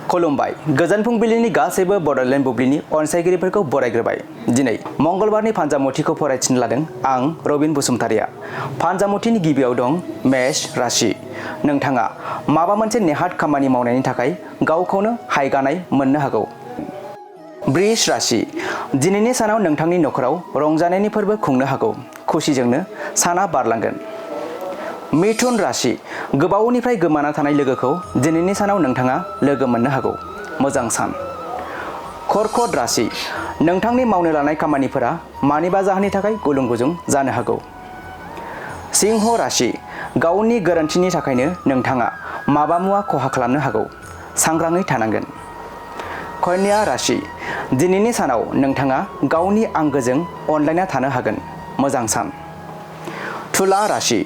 खुलुमबाय गोजोन फुंबिलिनि गासैबो बड'लेण्ड बुब्लिनि अनसायगिरिफोरखौ बरायग्रोबाय। दिनै मंगलबारनि फानजामुथिखौ फरायथिनो लादों आं रबिन बसुमतारिया। फानजामुथिनि गिबियाव दं मेष राशि। नोंथाङा माबा मोनसे नेहाथ खामानि मावनायनि थाखाय गावखौनो हायगानाय मोननो हागौ। वृष राशि। दिनैनि सानाव नोंथांनि नखराव रंजानायनि फोरबो खुंनो हागौ। खुसिजोंनो साना बारलांगोन। मिथुन राशि। गोबावनिफ्राय गोमाना थानाय लोगोखौ दिनैनि सानाव नोंथाङा लोगो मोननो हागौ। मोजां सान। कर्कट राशि। नोंथांनि मावनो लानाय खामानिफोरा मानिबा जाहोननि थाखाय गुलुं गुजुं जानो हागौ। सिंह राशि। गावनि गोरोन्थिनि थाखायनो नोंथाङा माबा मुवा खहा खालामनो हागौ। सांग्राङै थानांगोन। कन्या राशि। दिनैनि सानाव नोंथाङा गावनि आंगोजों अनलायना थानो हागोन। मोजां सान। तुला राशि।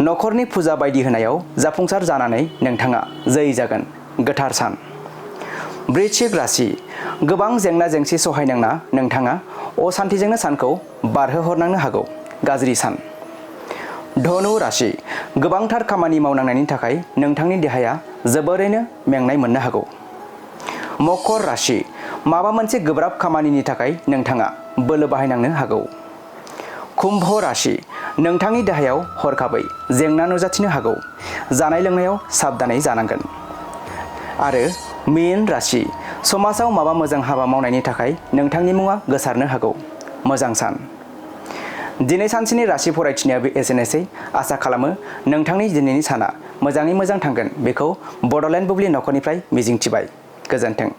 नखरनि फुजा बायदि होनायाव जाफुंसार जानानै नोंथाङा जै जागोन। गोथार सान। वृश्चिक राशि। गोबां जेंना जेंसि सहायनांना नोंथाङा असान्थिजोंनो सानखौ बारहोहरनांनो हागौ। गाज्रि सान। धनु राशि। गोबांथार खामानि मावनांनायनि थाखाय नोंथांनि देहाया जोबोरैनो मेंनाय मोननो हागौ। मकर राशि। माबा मोनसे गोब्राब खामानिनि थाखाय नोंथाङा बोलो बाहायनांनो हागौ। कुम्भ राशि। नोंथांनि देहायाव हरखाबै जेंना नुजाथिनो हागौ। जानाय लोंनायाव साबधानै जानांगोन। आरो मीन राशि। समाजाव माबा मोजां हाबा मावनायनि थाखाय नोंथांनि मुङा गोसारनो हागौ। मोजां सान। दिनै सानसेनि राशि फरायथिनाया एसेनोसै। आसा खालामो नोंथांनि दिनैनि साना मोजाङै मोजां थांगोन बेखौ बड'लेण्ड बुब्लि नखरनिफ्राय मिजिंथिबाय। गोजोन्थों।